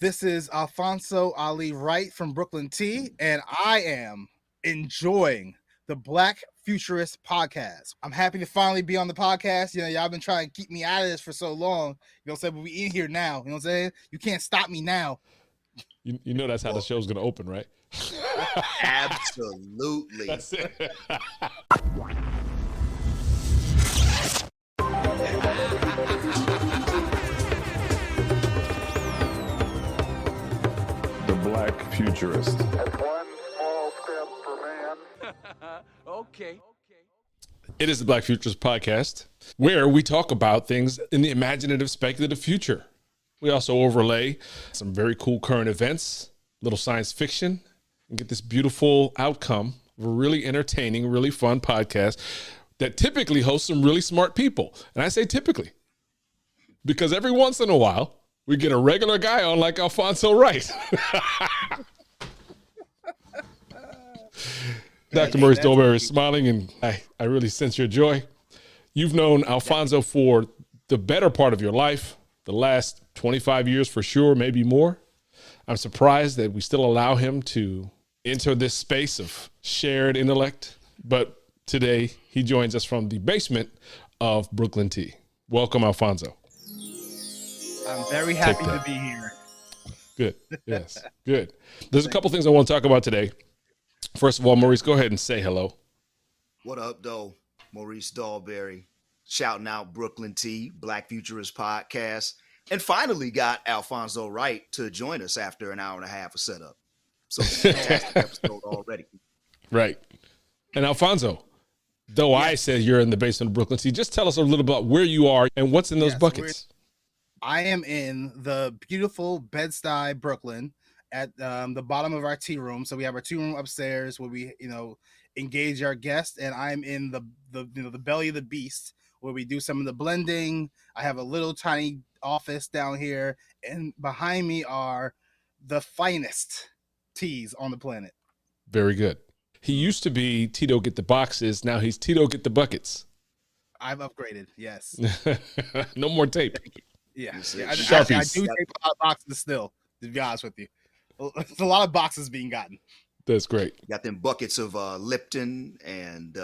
This is Alfonso Wright from Brooklyn T, and I am enjoying the Black Futurist podcast. I'm happy to finally be on the podcast. You know, y'all been trying to keep me out of this for so long. You know what I'm saying? But we in here now. You know what I'm saying? You can't stop me now. You know that's how the show's going to open, right? Absolutely. That's it. The Black Futurist. That's one small step for man. Okay. It is the Black Futurist podcast, where we talk about things in the imaginative, speculative future. We also overlay some very cool current events, little science fiction, and get this beautiful outcome of a really entertaining, really fun podcast that typically hosts some really smart people. And I say typically, because every once in a while, we get a regular guy on like Alfonso Wright. Dr. Maurice Dolberry is smiling, and I really sense your joy. You've known Alfonso for the better part of your life, the last 25 years for sure, maybe more. I'm surprised that we still allow him to enter this space of shared intellect, but today he joins us from the basement of Brooklyn T. Welcome, Alfonso. I'm very happy to be here. Good. Yes. Good. There's a couple things I want to talk about today. First of all, Maurice, go ahead and say hello. What up, though? Maurice Dolberry, shouting out Brooklyn T, Black Futurist podcast, and finally got Alfonso Wright to join us after an hour and a half of setup. So fantastic episode already. Right. And Alfonso, though I said you're in the basement of Brooklyn T, just tell us a little about where you are and what's in those buckets. I am in the beautiful Bed-Stuy, Brooklyn, at the bottom of our tea room. So we have our tea room upstairs where we, engage our guests, and I'm in the belly of the beast where we do some of the blending. I have a little tiny office down here, and behind me are the finest teas on the planet. Very good. He used to be Tito Get the Boxes. Now he's Tito Get the Buckets. I've upgraded. Yes. No more tape. Yeah. Sharpies. I do take a lot of boxes still, to be honest with you. It's a lot of boxes being gotten. That's great. Got them buckets of Lipton and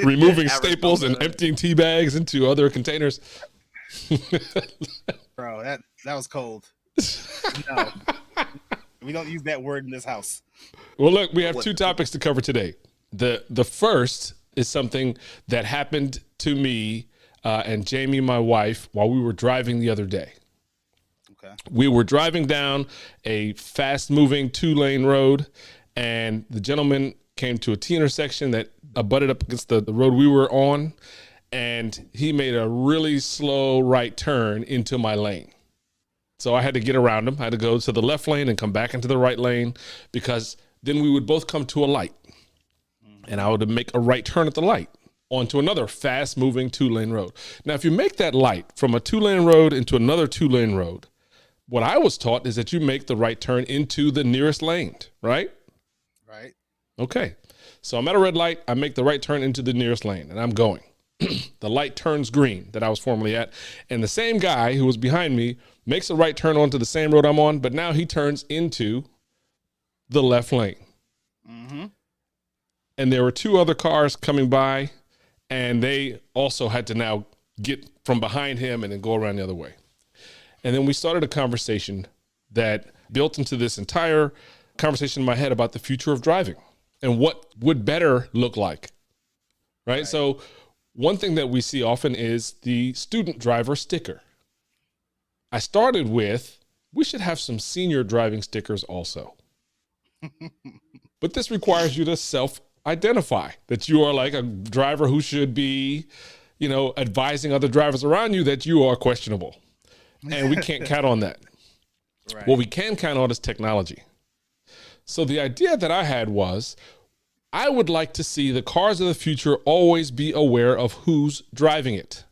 removing staples and emptying tea bags into other containers. Bro, that was cold. No. We don't use that word in this house. Well, look, we have two topics to cover today. The first is something that happened to me and Jamie, my wife, while we were driving the other day. Okay. We were driving down a fast-moving 2-lane road, and the gentleman came to a T intersection that abutted up against the road we were on, and he made a really slow right turn into my lane. So I had to get around him. I had to go to the left lane and come back into the right lane, because then we would both come to a light, and I would make a right turn at the light onto another fast-moving 2-lane road. Now, if you make that light from a 2-lane road into another 2-lane road, what I was taught is that you make the right turn into the nearest lane, right? Right. Okay. So I'm at a red light. I make the right turn into the nearest lane, and I'm going. The light turns green that I was formerly at, and the same guy who was behind me makes a right turn onto the same road I'm on, but now he turns into the left lane. Mm-hmm. And there were two other cars coming by, and they also had to now get from behind him and then go around the other way. And then we started a conversation that built into this entire conversation in my head about the future of driving and what would better look like, right? So one thing that we see often is the student driver sticker. I started with, we should have some senior driving stickers also. But this requires you to self-identify that you are like a driver who should be, advising other drivers around you that you are questionable. And we can't count on that. Right. What we can count on is technology. So the idea that I had was, I would like to see the cars of the future always be aware of who's driving it.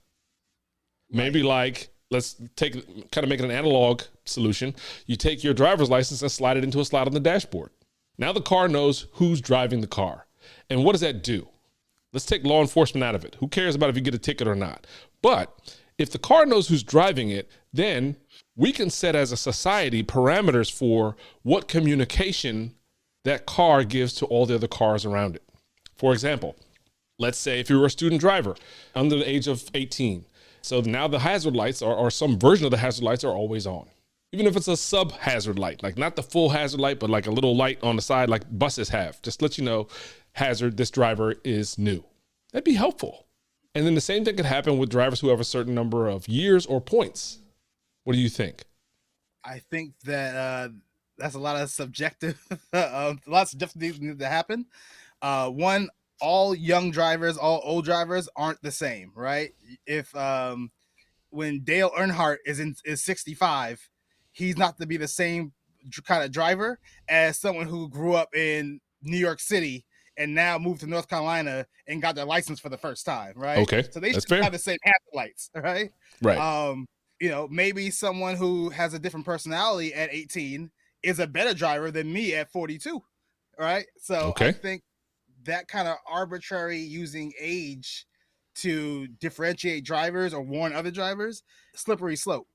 Maybe let's make it an analog solution. You take your driver's license and slide it into a slot on the dashboard. Now the car knows who's driving the car. And what does that do? Let's take law enforcement out of it. Who cares about if you get a ticket or not? But if the car knows who's driving it, then we can set as a society parameters for what communication that car gives to all the other cars around it. For example, let's say if you were a student driver under the age of 18. So now the hazard lights or some version of the hazard lights are always on. Even if it's a sub-hazard light, like not the full hazard light, but like a little light on the side like buses have. Just let you know, hazard, this driver is new. That'd be helpful. And then the same thing could happen with drivers who have a certain number of years or points. What do you think? I think that that's a lot of subjective, lots of different things need to happen. One, all young drivers, all old drivers aren't the same, right? If when Dale Earnhardt is 65, he's not to be the same kind of driver as someone who grew up in New York City and now moved to North Carolina and got their license for the first time, right? Okay, So they that's should fair. have the same hazard lights, right? Right. You know, maybe someone who has a different personality at 18 is a better driver than me at 42, right? So Okay. I think that kind of arbitrary using age to differentiate drivers or warn other drivers, slippery slope.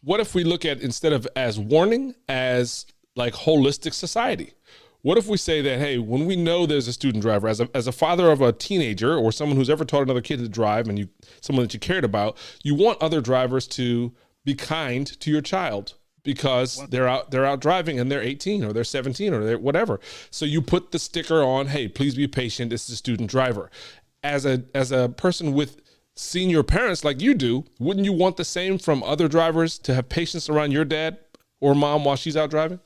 What if we look at, instead of as warning, as like holistic society? What if we say that, hey, when we know there's a student driver, as a father of a teenager or someone who's ever taught another kid to drive, and someone that you cared about, you want other drivers to be kind to your child because they're out driving and they're 18 or they're 17 or they're whatever. So you put the sticker on, hey, please be patient, this is a student driver. As a person with senior parents like you do, wouldn't you want the same from other drivers, to have patience around your dad or mom while she's out driving?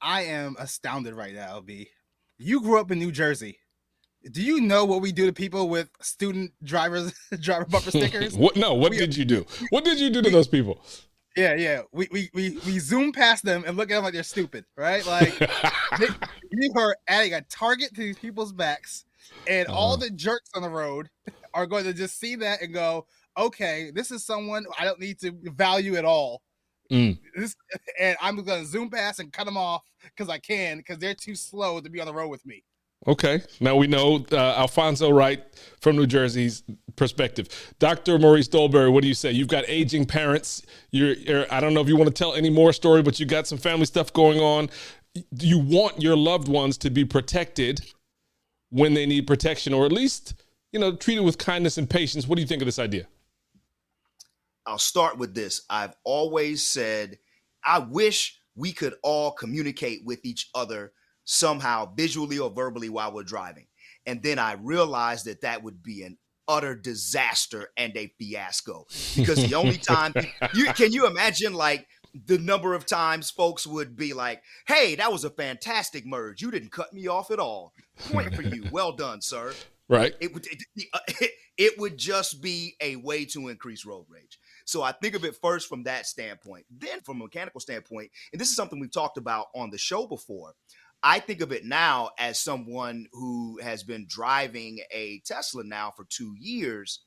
I am astounded right now, B. You grew up in New Jersey. Do you know what we do to people with student driver bumper stickers? What did you do? What did you do to those people? Yeah. We zoom past them and look at them like they're stupid, right? Like you are adding a target to these people's backs, and all the jerks on the road are going to just see that and go, okay, this is someone I don't need to value at all. And I'm going to zoom past and cut them off because I can, because they're too slow to be on the road with me. Okay. Now we know Alfonso Wright from New Jersey's perspective. Dr. Maurice Dolberry, what do you say? You've got aging parents. I don't know if you want to tell any more story, but you got some family stuff going on. You want your loved ones to be protected when they need protection, or at least, treated with kindness and patience. What do you think of this idea? I'll start with this. I've always said, I wish we could all communicate with each other somehow, visually or verbally, while we're driving. And then I realized that would be an utter disaster and a fiasco, because the only time can you imagine, like, the number of times folks would be like, hey, that was a fantastic merge. You didn't cut me off at all. Point for you. Well done, sir. Right. It would just be a way to increase road rage. So I think of it first from that standpoint. Then from a mechanical standpoint, and this is something we've talked about on the show before, I think of it now as someone who has been driving a Tesla now for 2 years.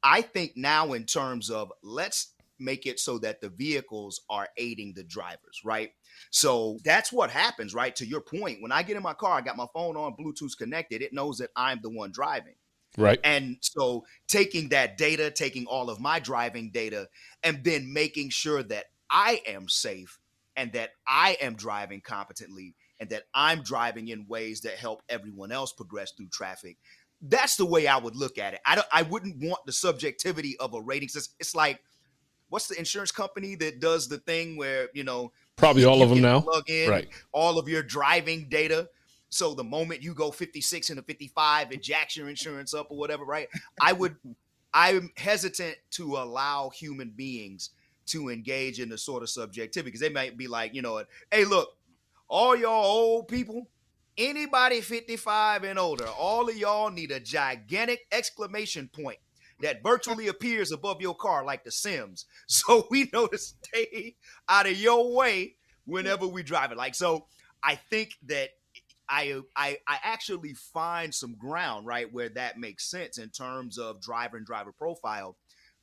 I think now in terms of, let's make it so that the vehicles are aiding the drivers, right? So that's what happens, right? To your point, when I get in my car, I got my phone on, Bluetooth connected, it knows that I'm the one driving. Right. And so taking that data, taking all of my driving data, and then making sure that I am safe and that I am driving competently and that I'm driving in ways that help everyone else progress through traffic. That's the way I would look at it. I wouldn't want the subjectivity of a rating system. It's like, what's the insurance company that does the thing where, probably all of them now, plug in right, all of your driving data. So the moment you go 56 into 55, it jacks your insurance up or whatever, right? I'm hesitant to allow human beings to engage in the sort of subjectivity, because they might be like, hey, look, all y'all old people, anybody 55 and older, all of y'all need a gigantic exclamation point that virtually appears above your car like The Sims, so we know to stay out of your way whenever we drive it. Like, so I think that I actually find some ground, right, where that makes sense in terms of driver and driver profile,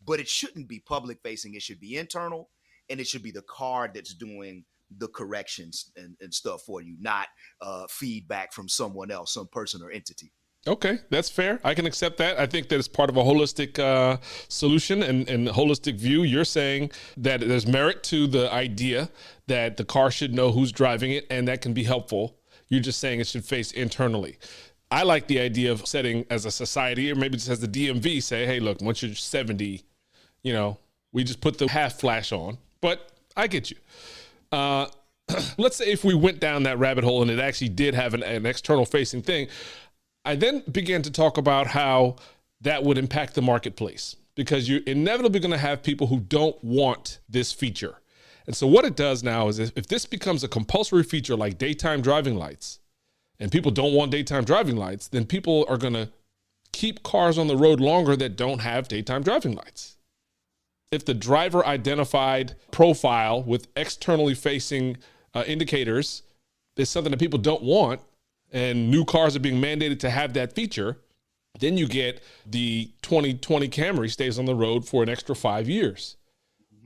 but it shouldn't be public facing. It should be internal, and it should be the car that's doing the corrections and stuff for you, not feedback from someone else, some person or entity. Okay, that's fair. I can accept that. I think that it's part of a holistic solution and holistic view. You're saying that there's merit to the idea that the car should know who's driving it, and that can be helpful. You're just saying it should face internally. I like the idea of setting as a society, or maybe just as the DMV, say, hey, look, once you're 70, we just put the half flash on. But I get you. Let's say if we went down that rabbit hole and it actually did have an external facing thing, I then began to talk about how that would impact the marketplace, because you're inevitably going to have people who don't want this feature. And so what it does now is if this becomes a compulsory feature like daytime driving lights, and people don't want daytime driving lights, then people are going to keep cars on the road longer that don't have daytime driving lights. If the driver identified profile with externally facing indicators is something that people don't want, and new cars are being mandated to have that feature, then you get the 2020 Camry stays on the road for an extra 5 years,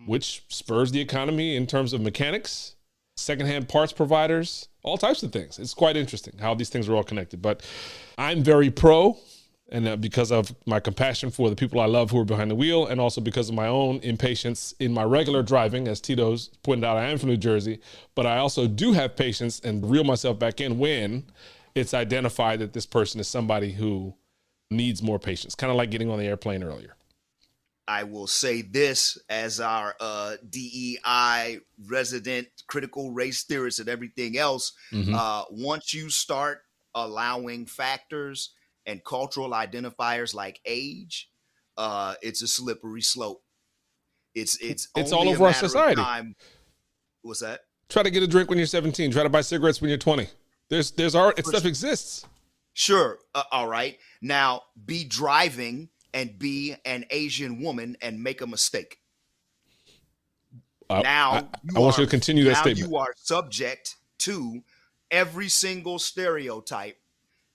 which spurs the economy in terms of mechanics, secondhand parts providers, all types of things. It's quite interesting how these things are all connected. But I'm very pro, and because of my compassion for the people I love who are behind the wheel, and also because of my own impatience in my regular driving. As Tito's pointed out, I am from New Jersey, but I also do have patience and reel myself back in when it's identified that this person is somebody who needs more patience, kind of like getting on the airplane earlier. I will say this as our DEI resident critical race theorist and everything else. Once you start allowing factors and cultural identifiers like age, it's a slippery slope. It's all over our society. What's that? Try to get a drink when you're 17. Try to buy cigarettes when you're 20. There's art. Stuff exists. Sure. All right. Now be driving and be an Asian woman and make a mistake. I want you to continue that statement. You are subject to every single stereotype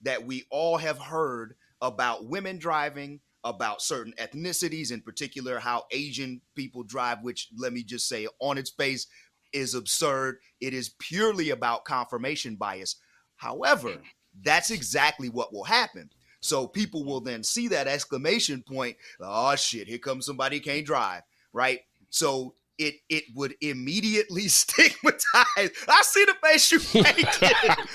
that we all have heard about women driving, about certain ethnicities, in particular, how Asian people drive, which, let me just say, on its face is absurd. It is purely about confirmation bias. However, that's exactly what will happen. So people will then see that exclamation point. Oh shit, here comes somebody who can't drive, right? So it would immediately stigmatize. I see the face you making,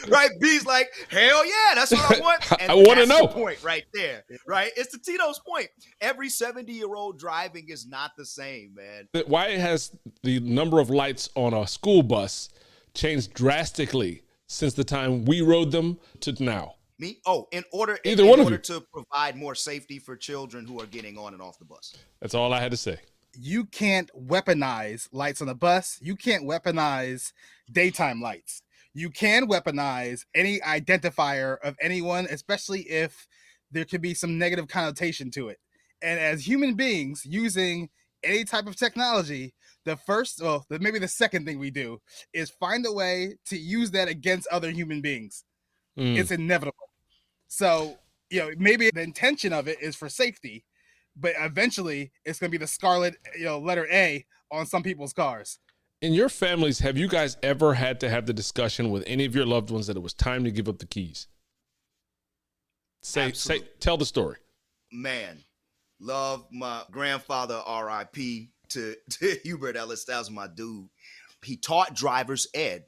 right? B's like, hell yeah, that's what I want. And I want to know. The point right there, right? It's to Tito's point. Every 70-year-old driving is not the same, man. Why has the number of lights on a school bus changed drastically since the time we rode them to now? In order to provide more safety for children who are getting on and off the bus. That's all I had to say. You can't weaponize lights on a bus. You can't weaponize daytime lights. You can weaponize any identifier of anyone, especially if there could be some negative connotation to it. And as human beings using any type of technology, maybe the second thing we do is find a way to use that against other human beings. It's inevitable. So, maybe the intention of it is for safety, but eventually it's going to be the scarlet, letter A on some people's cars. In your families, have you guys ever had to have the discussion with any of your loved ones that it was time to give up the keys? Tell the story. Man, love my grandfather, R.I.P. to Hubert Ellis. That was my dude. He taught driver's ed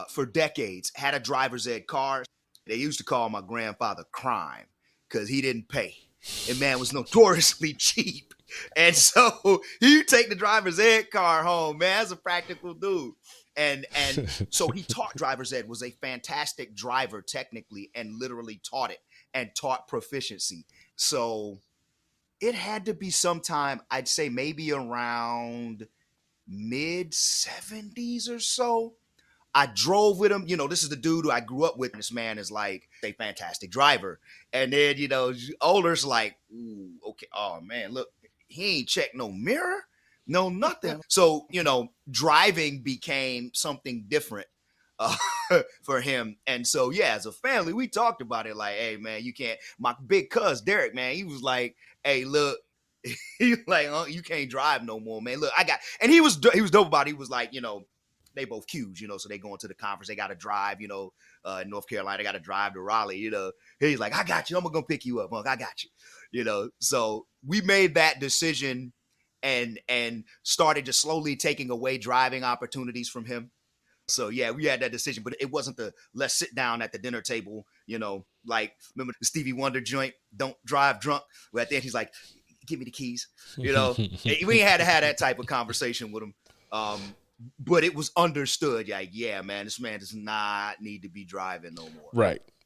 for decades, had a driver's ed car. They used to call my grandfather Crime because he didn't pay. And man was notoriously cheap. And so you take the driver's ed car home, man. That's a practical dude. And so he taught driver's ed, was a fantastic driver technically, and literally taught it and taught proficiency. So it had to be sometime, I'd say maybe around mid 70s or so. I drove with him. This is the dude who I grew up with. This man is like a fantastic driver. And then, older's like, ooh, okay. Oh man, look, he ain't checked no mirror, no nothing. So, driving became something different for him. And so, yeah, as a family, we talked about it like, hey man, you can't. My big cuz Derek, man, he was like, hey, look, he's like, you can't drive no more, man. Look, and he was dope about it. He was like, they both Qs, so they going to the conference. They got to drive, in North Carolina, they got to drive to Raleigh, He's like, I got you. I'm going to pick you up. I got you, So we made that decision and started just slowly taking away driving opportunities from him. So yeah, we had that decision, but it wasn't the let's sit down at the dinner table, like remember the Stevie Wonder joint, don't drive drunk. Well, at the end he's like, give me the keys, We ain't had to have that type of conversation with him. But it was understood, like, yeah, man, this man does not need to be driving no more.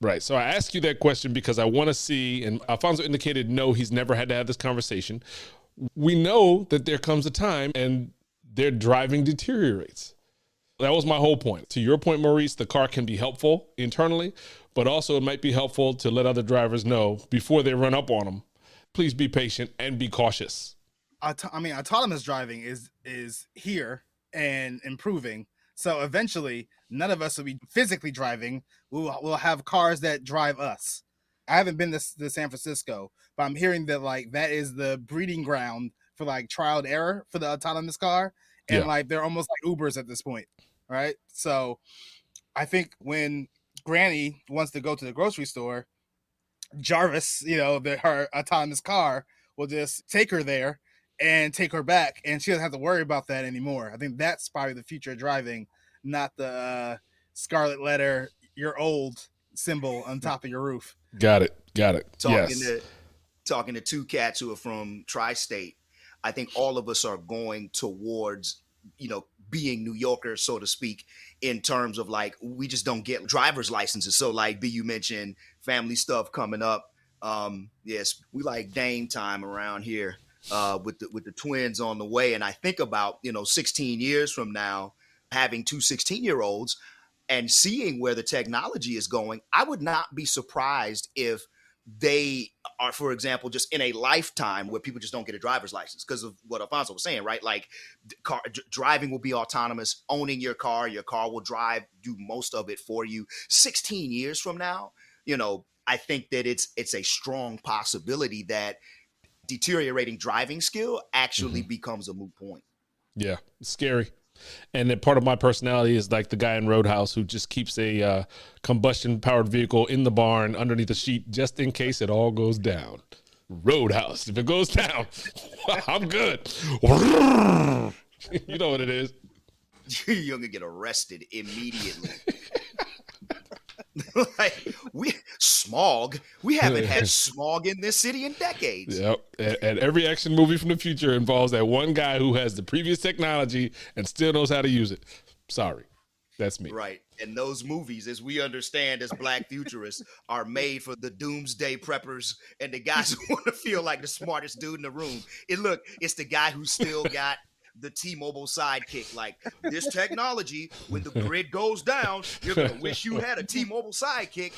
Right. So I ask you that question because I want to see, and Alfonso indicated no, he's never had to have this conversation. We know that there comes a time and their driving deteriorates. That was my whole point. To your point, Maurice, the car can be helpful internally, but also it might be helpful to let other drivers know before they run up on them. Please be patient and be cautious. Autonomous driving is here and improving. So eventually, none of us will be physically driving. We'll have cars that drive us. I haven't been to San Francisco, but I'm hearing that like that is the breeding ground for like trial and error for the autonomous car. And like they're almost like Ubers at this point, right? So I think when Granny wants to go to the grocery store, Jarvis, her autonomous car will just take her there and take her back, and she doesn't have to worry about that anymore. I think that's probably the future of driving, not the scarlet letter, you're old symbol on top of your roof. Got it. Talking to two cats who are from Tri-State, I think all of us are going towards, being New Yorkers, so to speak, in terms of like, we just don't get driver's licenses. So like B, you mentioned family stuff coming up. Yes, we like Dame time around here with the twins on the way. And I think about, 16 years from now, having two 16-year-olds and seeing where the technology is going, I would not be surprised if they are, for example, just in a lifetime where people just don't get a driver's license because of what Alfonso was saying, right? Like driving will be autonomous, owning your car will do most of it for you. 16 years from now, I think that it's a strong possibility that deteriorating driving skill actually becomes a moot point. Yeah, it's scary. And then part of my personality is like the guy in Roadhouse who just keeps a combustion powered vehicle in the barn underneath the sheet just in case it all goes down. Roadhouse, if it goes down, I'm good. You know what it is. You're gonna get arrested immediately. Like smog. We haven't had smog in this city in decades. Yep. And every action movie from the future involves that one guy who has the previous technology and still knows how to use it. Sorry. That's me. Right. And those movies, as we understand as Black Futurists, are made for the doomsday preppers and the guys who want to feel like the smartest dude in the room. It's the guy who still got the T-Mobile sidekick. Like, this technology, when the grid goes down, you're going to wish you had a T-Mobile sidekick.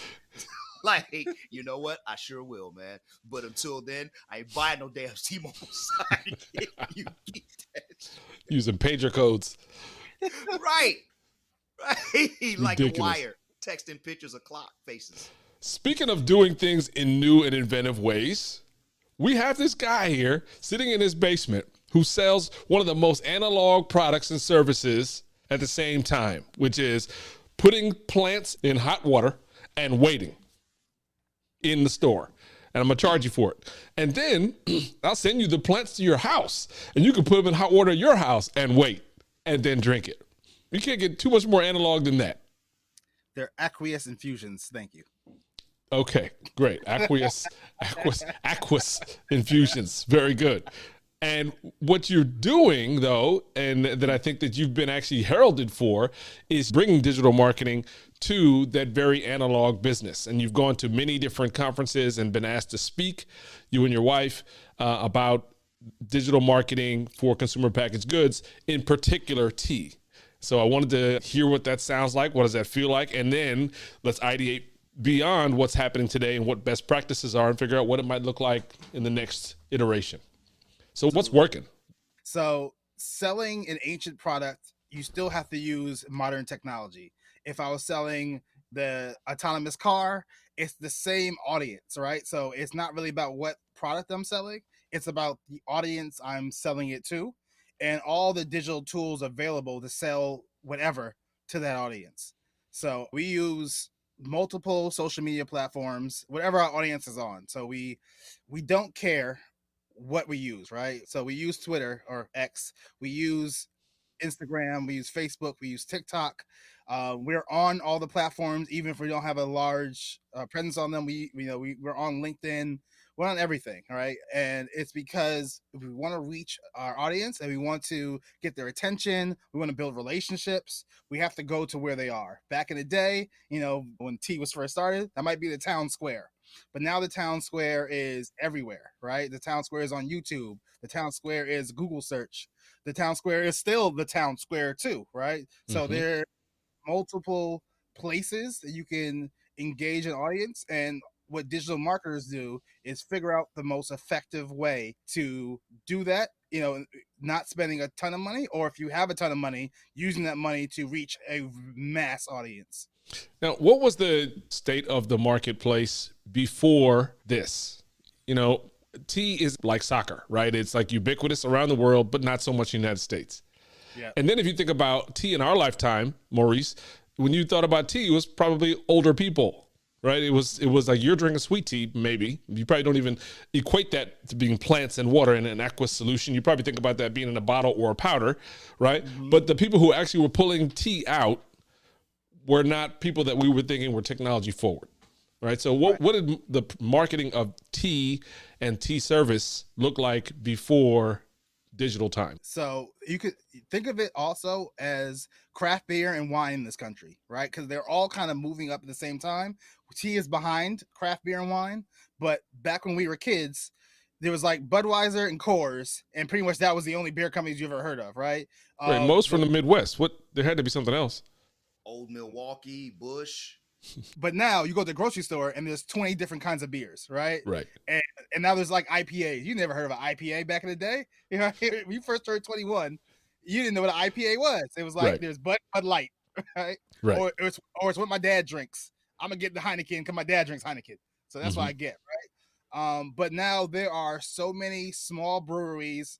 Like, you know what? I sure will, man. But until then, I ain't buying no damn T-Mobile sidekick. You keep that shit. Using pager codes. Right. Like Ridiculous. a wire, texting pictures of clock faces. Speaking of doing things in new and inventive ways, we have this guy here sitting in his basement who sells one of the most analog products and services at the same time, which is putting plants in hot water and waiting in the store. And I'm going to charge you for it. And then I'll send you the plants to your house and you can put them in hot water at your house and wait and then drink it. You can't get too much more analog than that. They're aqueous infusions. Thank you. Okay, great. Aqueous infusions. Very good. And what you're doing, though, and that I think that you've been actually heralded for, is bringing digital marketing to that very analog business. And you've gone to many different conferences and been asked to speak, you and your wife, about digital marketing for consumer packaged goods, in particular tea. So I wanted to hear what that sounds like. What does that feel like? And then let's ideate beyond what's happening today and what best practices are and figure out what it might look like in the next iteration. So what's working? So selling an ancient product, you still have to use modern technology. If I was selling the autonomous car, it's the same audience, right? So it's not really about what product I'm selling. It's about the audience I'm selling it to and all the digital tools available to sell whatever to that audience. So we use multiple social media platforms, whatever our audience is on. So we don't care what we use, right? So we use Twitter or X, we use Instagram, we use Facebook, we use TikTok. We're on all the platforms, even if we don't have a large presence on them. We're on LinkedIn. We're on everything, all right? And it's because we want to reach our audience and we want to get their attention. We want to build relationships. We have to go to where they are. Back in the day, when T was first started, that might be the town square. But now the town square is everywhere, right? The town square is on YouTube. The town square is Google search. The town square is still the town square too, right? So there are multiple places that you can engage an audience, and what digital marketers do is figure out the most effective way to do that, not spending a ton of money, or if you have a ton of money, using that money to reach a mass audience. Now, what was the state of the marketplace before this? Tea is like soccer, right? It's like ubiquitous around the world, but not so much in the United States. Yeah. And then if you think about tea in our lifetime, Maurice, when you thought about tea, it was probably older people, right? It was like you're drinking sweet tea, maybe. You probably don't even equate that to being plants and water in an aqueous solution. You probably think about that being in a bottle or a powder, right? Mm-hmm. But the people who actually were pulling tea out were not people that we were thinking were technology forward. Right. So what did the marketing of tea and tea service look like before digital time? So you could think of it also as craft beer and wine in this country, right? Because they're all kind of moving up at the same time. Tea is behind craft beer and wine. But back when we were kids, there was like Budweiser and Coors, and pretty much that was the only beer companies you ever heard of, right? Right. Most from the Midwest. There had to be something else. Old Milwaukee, Busch. But now you go to the grocery store and there's 20 different kinds of beers, right? Right. And now there's like IPAs. You never heard of an IPA back in the day. When you first turned 21, you didn't know what an IPA was. It was like there's Bud Light, right? Or it's what my dad drinks. I'm gonna get the Heineken because my dad drinks Heineken, so that's what I get, right? But now there are so many small breweries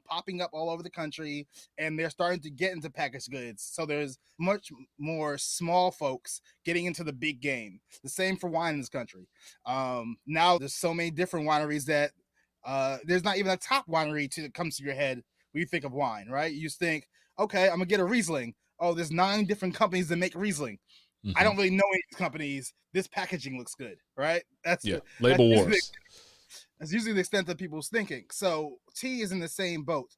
popping up all over the country, and they're starting to get into packaged goods. So there's much more small folks getting into the big game. The same for wine in this country. Now there's so many different wineries that there's not even a top winery that comes to your head when you think of wine, right? You just think, okay, I'm gonna get a Riesling. Oh, there's 9 different companies that make Riesling. Mm-hmm. I don't really know any of these companies. This packaging looks good, right? Label wars. That's usually the extent of people's thinking. So tea is in the same boat.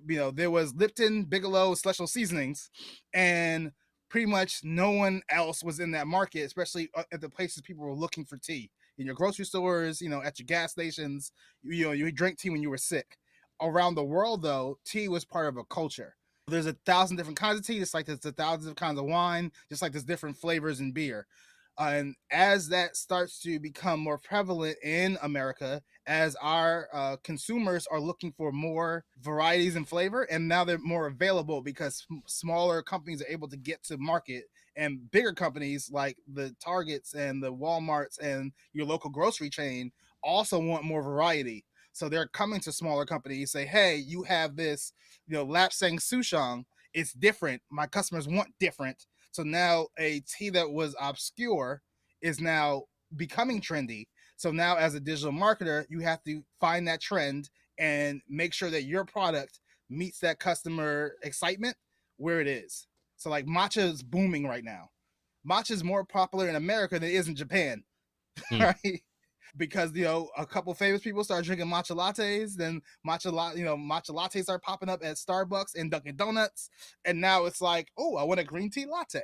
There was Lipton, Bigelow, Special Seasonings, and pretty much no one else was in that market, especially at the places people were looking for tea. In your grocery stores, at your gas stations, you drank tea when you were sick. Around the world, though, tea was part of a culture. There's 1,000 different kinds of tea, just like there's 1,000 kinds of wine, just like there's different flavors in beer. And as that starts to become more prevalent in America, as our consumers are looking for more varieties and flavor, and now they're more available because smaller companies are able to get to market, and bigger companies like the Targets and the Walmarts and your local grocery chain also want more variety. So they're coming to smaller companies, say, hey, you have this, Lapsang Souchong. It's different. My customers want different. So now a tea that was obscure is now becoming trendy. So now as a digital marketer, you have to find that trend and make sure that your product meets that customer excitement where it is. So like matcha is booming right now. Matcha is more popular in America than it is in Japan, right? Because a couple famous people start drinking matcha lattes, then matcha lattes start popping up at Starbucks and Dunkin' Donuts, and now it's like, oh, I want a green tea latte.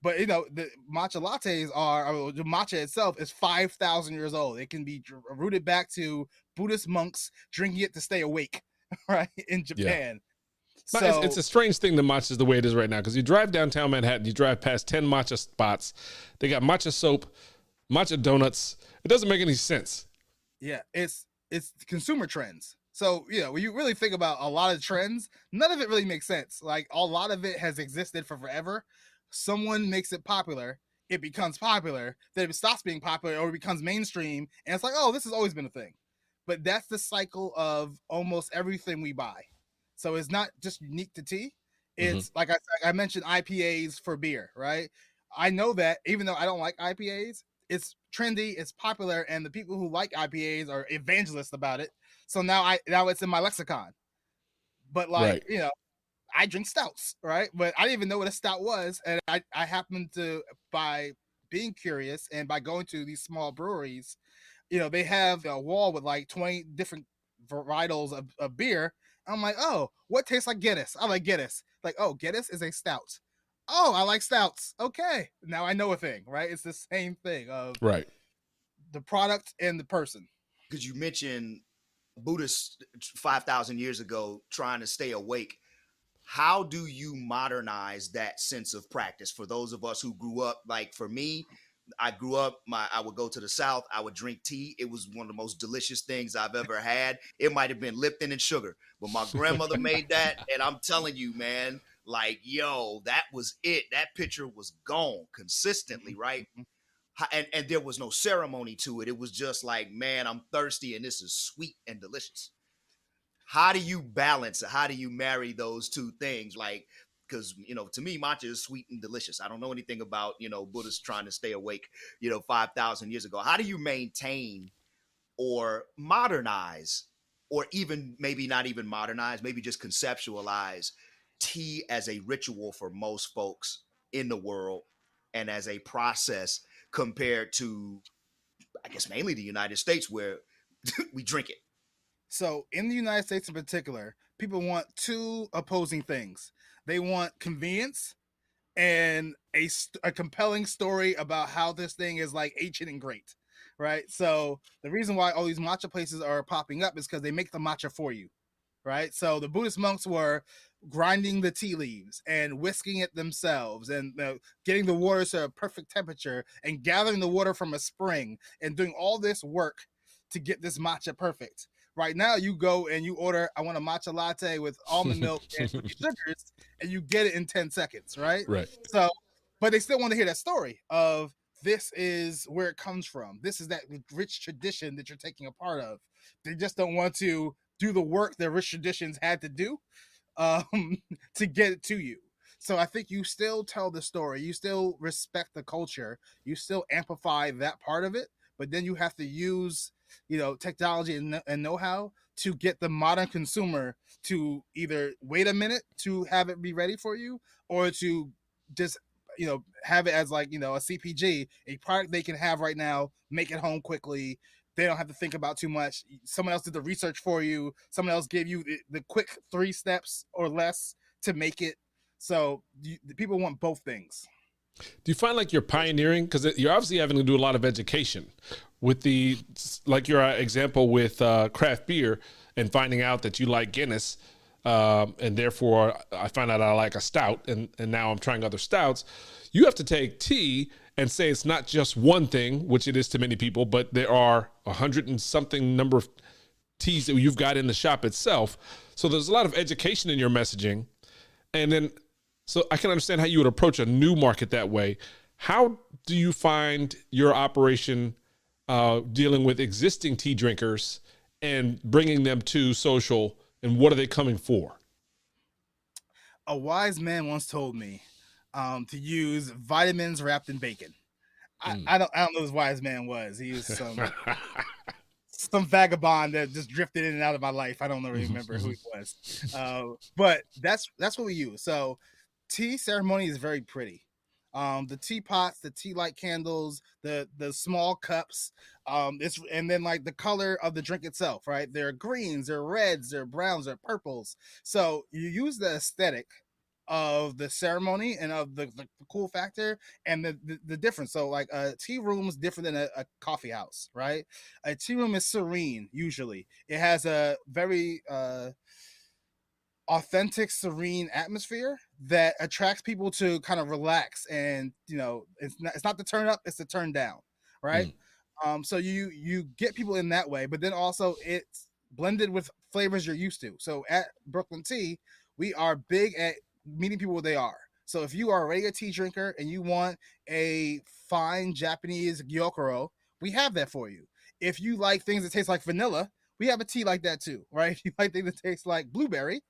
But the matcha lattes the matcha itself is 5,000 years old. It can be rooted back to Buddhist monks drinking it to stay awake, right, in Japan. Yeah. So it's a strange thing, the matcha is the way it is right now, because you drive downtown Manhattan, you drive past 10 matcha spots. They got matcha soap, matcha donuts. It doesn't make any sense. Yeah, it's consumer trends. So, when you really think about a lot of trends, none of it really makes sense. Like, a lot of it has existed for forever. Someone makes it popular, it becomes popular, then it stops being popular or it becomes mainstream, and it's like, oh, this has always been a thing. But that's the cycle of almost everything we buy. So it's not just unique to tea. It's like I mentioned IPAs for beer, right? I know that even though I don't like IPAs, it's trendy, it's popular, and the people who like IPAs are evangelists about it. So now it's in my lexicon. But like, Right. I drink stouts, right? But I didn't even know what a stout was. And I happened to, by being curious and by going to these small breweries, they have a wall with like 20 different varietals of beer. I'm like, oh, what tastes like Guinness? I like Guinness. Like, oh, Guinness is a stout. Oh, I like stouts. Okay. Now I know a thing, right? It's the same thing of Right. the product and the person. Because you mentioned Buddhists 5,000 years ago trying to stay awake. How do you modernize that sense of practice for those of us who grew up? Like for me, I grew up, I would go to the South, I would drink tea. It was one of the most delicious things I've ever had. It might have been Lipton and sugar, but my grandmother made that. And I'm telling you, man, like, yo, that was it. That picture was gone consistently, right? And there was no ceremony to it. It was just like, man, I'm thirsty and this is sweet and delicious. How do you balance it? How do you marry those two things? Like, because, to me, matcha is sweet and delicious. I don't know anything about, Buddhists trying to stay awake, 5,000 years ago. How do you maintain or modernize, or even maybe not even modernize, maybe just conceptualize tea as a ritual for most folks in the world and as a process compared to, I guess, mainly the United States where we drink it? So in the United States in particular, people want two opposing things. They want convenience and a compelling story about how this thing is like ancient and great, right? So the reason why all these matcha places are popping up is because they make the matcha for you, right? So the Buddhist monks were grinding the tea leaves and whisking it themselves and getting the water to a perfect temperature and gathering the water from a spring and doing all this work to get this matcha perfect. Right now, you go and you order, I want a matcha latte with almond milk and sugars, and you get it in 10 seconds, right? Right. So, but they still want to hear that story of this is where it comes from. This is that rich tradition that you're taking a part of. They just don't want to do the work that rich traditions had to do to get it to you. So I think you still tell the story. You still respect the culture. You still amplify that part of it. But then you have to use technology and know-how to get the modern consumer to either wait a minute to have it be ready for you, or to just have it as like a CPG, a product they can have right now, make it home quickly. They don't have to think about too much. Someone else did the research for you. Someone else gave you the quick 3 steps or less to make it. So the people want both things. Do you find like you're pioneering? Because you're obviously having to do a lot of education with like your example with craft beer and finding out that you like Guinness. And therefore I find out I like a stout and now I'm trying other stouts. You have to take tea and say it's not just one thing, which it is to many people, but there are 100 and something number of teas that you've got in the shop itself. So there's a lot of education in your messaging. And then, so I can understand how you would approach a new market that way. How do you find your operation dealing with existing tea drinkers and bringing them to social, and what are they coming for? A wise man once told me to use vitamins wrapped in bacon. I don't know who this wise man was. He was some vagabond that just drifted in and out of my life. I don't remember who he was. But that's what we use. So tea ceremony is very pretty. The teapots, the tea light candles, the small cups, and then like the color of the drink itself, right? There are greens, there are reds, there are browns, there are purples. So you use the aesthetic of the ceremony and of the cool factor and the difference. So like a tea room is different than a coffee house, right? A tea room is serene. Usually it has a very authentic, serene atmosphere that attracts people to kind of relax. And it's not the turn up, it's the turn down, right? So you get people in that way, but then also it's blended with flavors you're used to. So at Brooklyn Tea, we are big at meeting people where they are. So if you are already a tea drinker and you want a fine Japanese gyokuro, we have that for you. If you like things that taste like vanilla, we have a tea like that too, right? If you like things that taste like blueberry,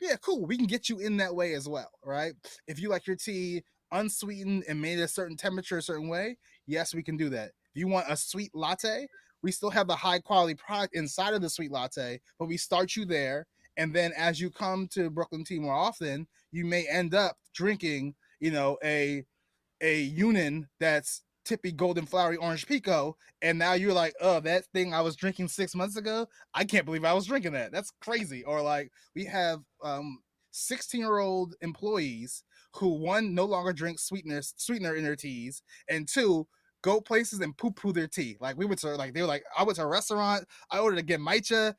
yeah, cool. We can get you in that way as well, right? If you like your tea unsweetened and made at a certain temperature, a certain way, yes, we can do that. If you want a sweet latte, we still have the high quality product inside of the sweet latte, but we start you there. And then as you come to Brooklyn Tea more often, you may end up drinking, a Union that's tippy golden flowery orange pico, and now you're like, oh, that thing I was drinking 6 months ago, I can't believe I was drinking that. That's crazy. Or like we have 16-year-old employees who, one, no longer drink sweetener in their teas, and two, go places and poo-poo their tea. Like we went to like they were like, I went to a restaurant, I ordered a genmaicha.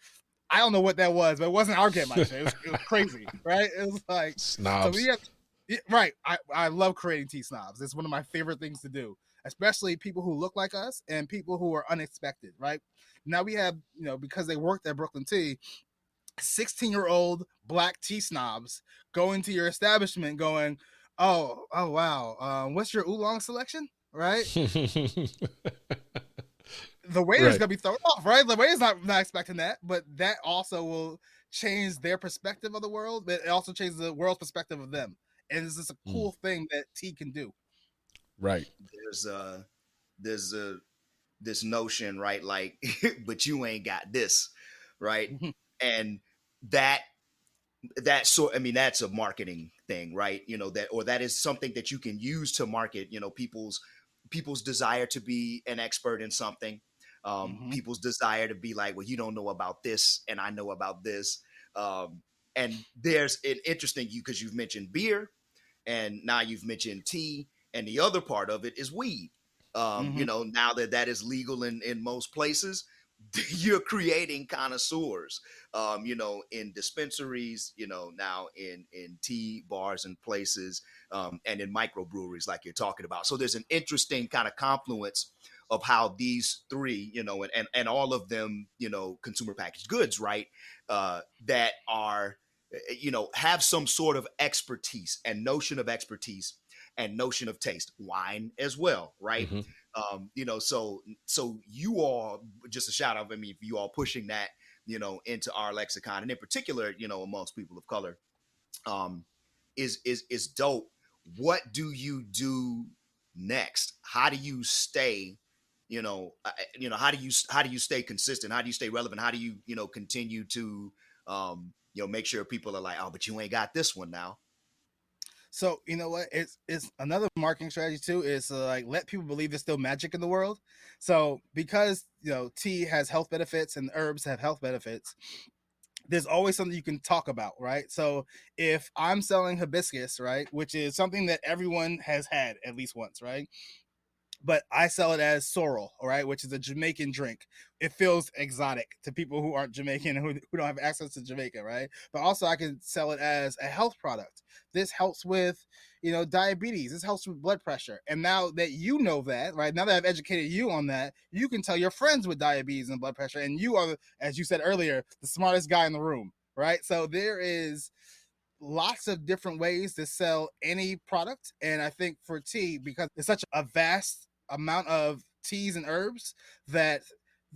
I don't know what that was, but it wasn't our genmaicha. It was crazy, right? It was like so Snobs. we have right. I love creating tea snobs. It's one of my favorite things to do, especially people who look like us and people who are unexpected, right? Now we have, because they worked at Brooklyn Tea, 16-year-old black tea snobs going to your establishment going, oh wow, what's your oolong selection, right? The waiter's Right. gonna be thrown off, right? The waiter's not expecting that, but that also will change their perspective of the world, but it also changes the world's perspective of them. And it's just a cool thing that tea can do. Right. There's this notion, right? Like, but you ain't got this, right? And that sort, I mean, that's a marketing thing, right? That is something that you can use to market, people's desire to be an expert in something, people's desire to be like, well, you don't know about this and I know about this. And there's an interesting, because you've mentioned beer and now you've mentioned tea, and the other part of it is weed. Now that is legal in most places, you're creating connoisseurs, in dispensaries, now in tea bars and places, and in microbreweries like you're talking about. So there's an interesting kind of confluence of how these three, and all of them, consumer packaged goods, right, that are, have some sort of expertise and notion of expertise and notion of taste. Wine as well, right? So you all, just a shout out, I mean, for you all pushing that, into our lexicon, and in particular, amongst people of color, is dope. What do you do next? How do you stay, how do you stay consistent? How do you stay relevant? How do you, continue to, make sure people are like, oh, but you ain't got this one now. So you know what? It's another marketing strategy too. Is like let people believe there's still magic in the world. So because tea has health benefits and herbs have health benefits, there's always something you can talk about, right? So if I'm selling hibiscus, right, which is something that everyone has had at least once, right? But I sell it as sorrel, all right, which is a Jamaican drink. It feels exotic to people who aren't Jamaican and who don't have access to Jamaica, right? But also I can sell it as a health product. This helps with, diabetes. This helps with blood pressure. And now that you know that, right, now that I've educated you on that, you can tell your friends with diabetes and blood pressure. And you are, as you said earlier, the smartest guy in the room, right? So there is lots of different ways to sell any product. And I think for tea, because it's such a vast amount of teas and herbs, that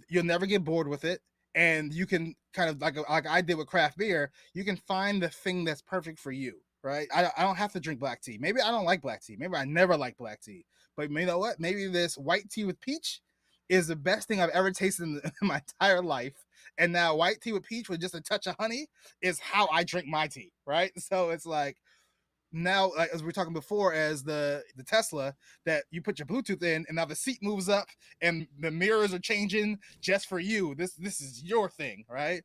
you'll never get bored with it. And you can kind of like I did with craft beer, you can find the thing that's perfect for you, right? I don't have to drink black tea. Maybe I don't like black tea. Maybe I never like black tea. But you know what? Maybe this white tea with peach is the best thing I've ever tasted in my entire life. And now white tea with peach with just a touch of honey is how I drink my tea, right? So it's like, now, like, as we were talking before, as the Tesla, that you put your Bluetooth in and now the seat moves up and the mirrors are changing just for you. This is your thing, right?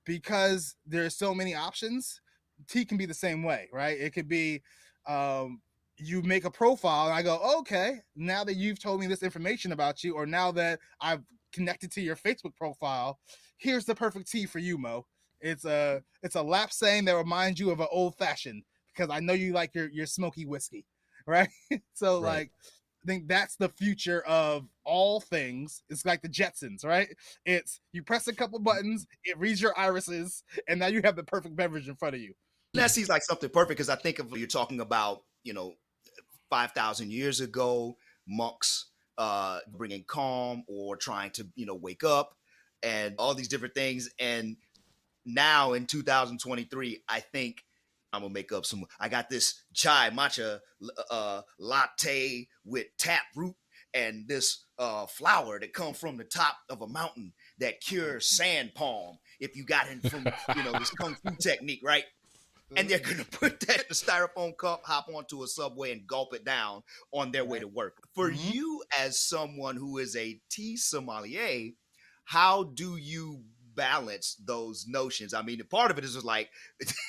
Because there's so many options, tea can be the same way, right? It could be you make a profile and I go, okay, now that you've told me this information about you, or now that I've connected to your Facebook profile, here's the perfect tea for you, Mo. It's a lap saying that reminds you of an old fashioned, because I know you like your smoky whiskey, right? So Right. like, I think that's the future of all things. It's like the Jetsons, right? It's you press a couple buttons, it reads your irises, and now you have the perfect beverage in front of you. And that seems like something perfect, because I think of, you're talking about, 5,000 years ago, monks bringing calm or trying to, wake up, and all these different things. And now in 2023, I think I'm gonna make up some. I got this chai matcha latte with tap root and this flower that come from the top of a mountain that cures sand palm. If you got it from this kung fu technique, right? And they're gonna put that in a styrofoam cup, hop onto a subway, and gulp it down on their way to work. For you, as someone who is a tea sommelier, how do you balance those notions? I mean, part of it is just like,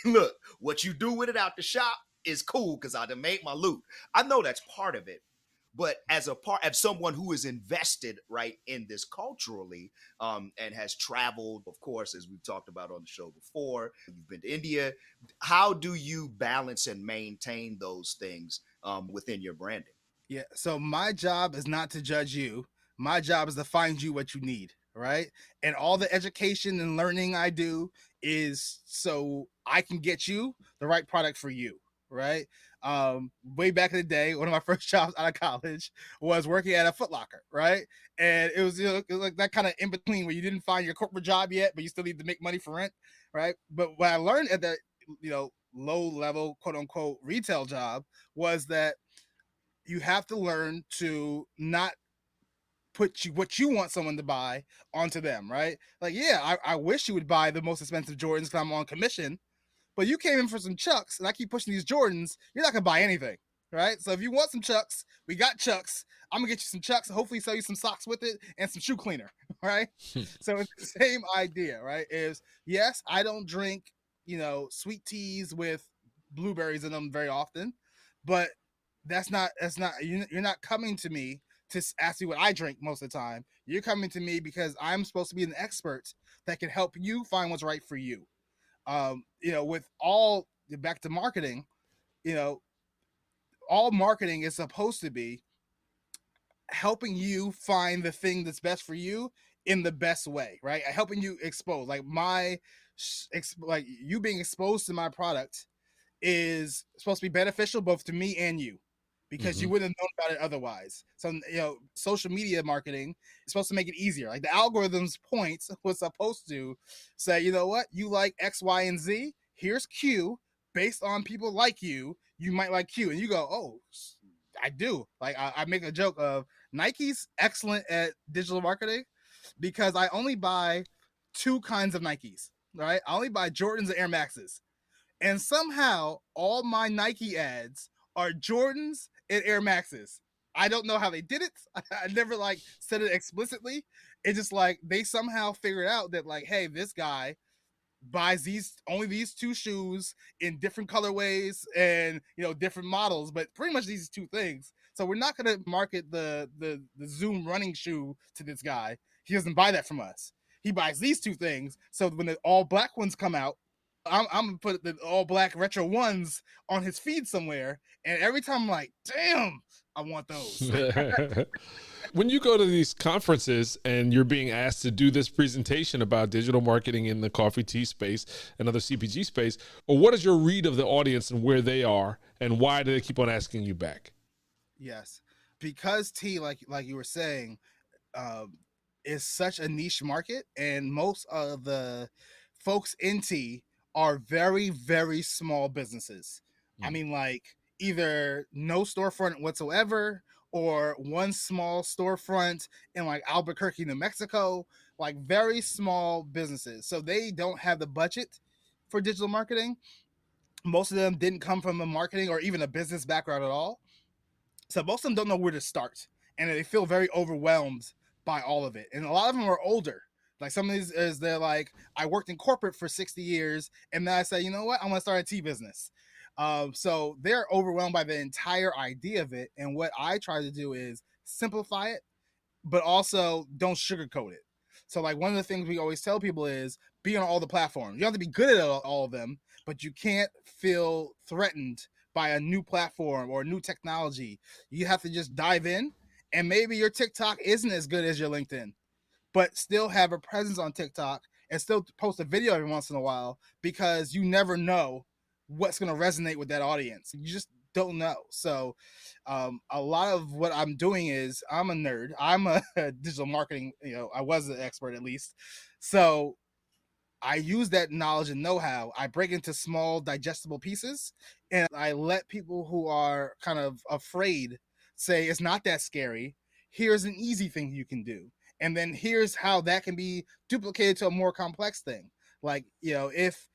look, what you do with it out the shop is cool because I done made my loot. I know that's part of it. But as someone who is invested right in this culturally, and has traveled, of course, as we've talked about on the show before, you've been to India. How do you balance and maintain those things within your branding? Yeah. So my job is not to judge you. My job is to find you what you need, right? And all the education and learning I do is so I can get you the right product for you, right? Way back in the day, one of my first jobs out of college was working at a Foot Locker, right? And it was, it was like that kind of in between where you didn't find your corporate job yet, but you still need to make money for rent, right? But what I learned at that, low level, quote unquote, retail job was that you have to learn to not put what you want someone to buy onto them, right? Like, yeah, I wish you would buy the most expensive Jordans because I'm on commission, but you came in for some Chucks and I keep pushing these Jordans, you're not gonna buy anything, right? So if you want some Chucks, we got Chucks. I'm gonna get you some Chucks, hopefully sell you some socks with it and some shoe cleaner, right? So it's the same idea, right? Is yes, I don't drink, sweet teas with blueberries in them very often, but that's not you're not coming to me to ask me what I drink most of the time. You're coming to me because I'm supposed to be an expert that can help you find what's right for you. With all back to marketing, all marketing is supposed to be helping you find the thing that's best for you in the best way, right? Helping you expose, like like you being exposed to my product is supposed to be beneficial both to me and you because you wouldn't have known about it otherwise. So, social media marketing is supposed to make it easier. Like the algorithm's points was supposed to say, you know what, you like X, Y, and Z. Here's Q. Based on people like you might like Q. And you go, oh, I do. Like I make a joke of Nike's excellent at digital marketing because I only buy two kinds of Nikes, right? I only buy Jordans and Air Maxes. And somehow all my Nike ads are Jordans and Air Maxes. I don't know how they did it. I never said it explicitly. It's just like they somehow figured out that hey, this guy buys only these two shoes in different colorways and different models, but pretty much these two things. So we're not going to market the Zoom running shoe to this guy. He doesn't buy that from us. He buys these two things. So when the all black ones come out, I'm gonna put the all black retro ones on his feed somewhere, and every time I'm like, damn, I want those. When you go to these conferences and you're being asked to do this presentation about digital marketing in the coffee tea space and other CPG space, or what is your read of the audience and where they are, and why do they keep on asking you back? Yes, because tea, like you were saying, is such a niche market, and most of the folks in tea are very, very small businesses. I mean, either no storefront whatsoever or one small storefront in Albuquerque, New Mexico, very small businesses. So they don't have the budget for digital marketing. Most of them didn't come from a marketing or even a business background at all. So most of them don't know where to start, and they feel very overwhelmed by all of it. And a lot of them are older. Like some of these is they're like, I worked in corporate for 60 years, and then I say, you know what, I'm gonna start a tea business. So they're overwhelmed by the entire idea of it. And what I try to do is simplify it, but also don't sugarcoat it. So one of the things we always tell people is be on all the platforms. You have to be good at all of them, but you can't feel threatened by a new platform or new technology. You have to just dive in, and maybe your TikTok isn't as good as your LinkedIn, but still have a presence on TikTok and still post a video every once in a while, because you never know what's going to resonate with that audience. You just don't know. So a lot of what I'm doing is I'm a nerd. I'm a digital marketing, I was an expert at least. So I use that knowledge and know-how. I break into small digestible pieces, and I let people who are kind of afraid say it's not that scary. Here's an easy thing you can do. And then here's how that can be duplicated to a more complex thing. Like, if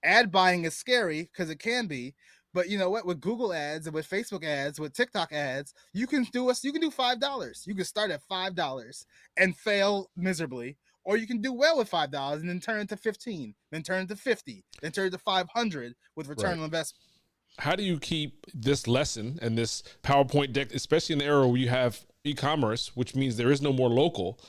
ad buying is scary, because it can be, but you know what? With Google ads and with Facebook ads, with TikTok ads, you can do $5. You can start at $5 and fail miserably, or you can do well with $5 and then turn it to 15, then turn it to 50, then turn it to 500 with return Right. on investment. How do you keep this lesson and this PowerPoint deck, especially in the era where you have e-commerce, which means there is no more local?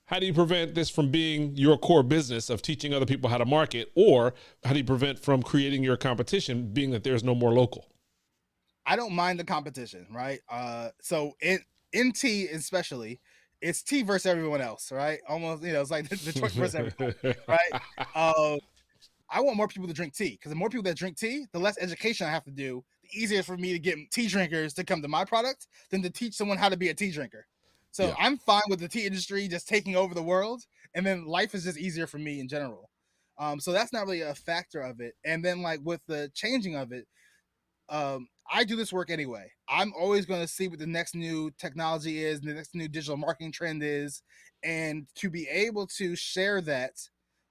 How do you prevent this from being your core business of teaching other people how to market, or how do you prevent from creating your competition, being that there's no more local? I don't mind the competition, right? So in tea especially, it's tea versus everyone else, right? Almost, it's like Detroit versus everybody, right? I want more people to drink tea, because the more people that drink tea, the less education I have to do. The easier for me to get tea drinkers to come to my product than to teach someone how to be a tea drinker. So Yeah. I'm fine with the tea industry just taking over the world, and then life is just easier for me in general. So that's not really a factor of it. And then like with the changing of it, I do this work anyway. I'm always going to see what the next new technology is, the next new digital marketing trend is, and to be able to share that